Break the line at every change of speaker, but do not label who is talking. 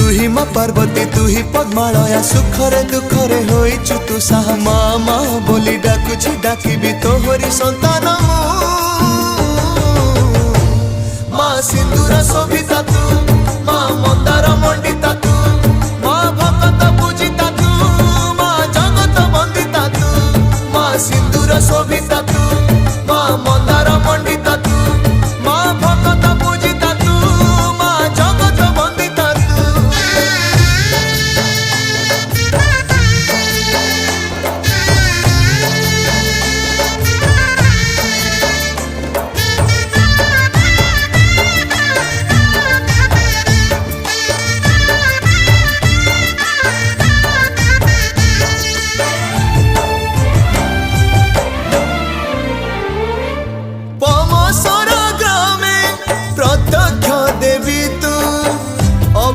ही माँ पार्वती तू ही पद्मालया सुखरे दुखरे होइचु तू साहा माँ माँ बोली डाकुछि डाकिबी तोहरी संतान माँ सिंदूर शोभिता तू।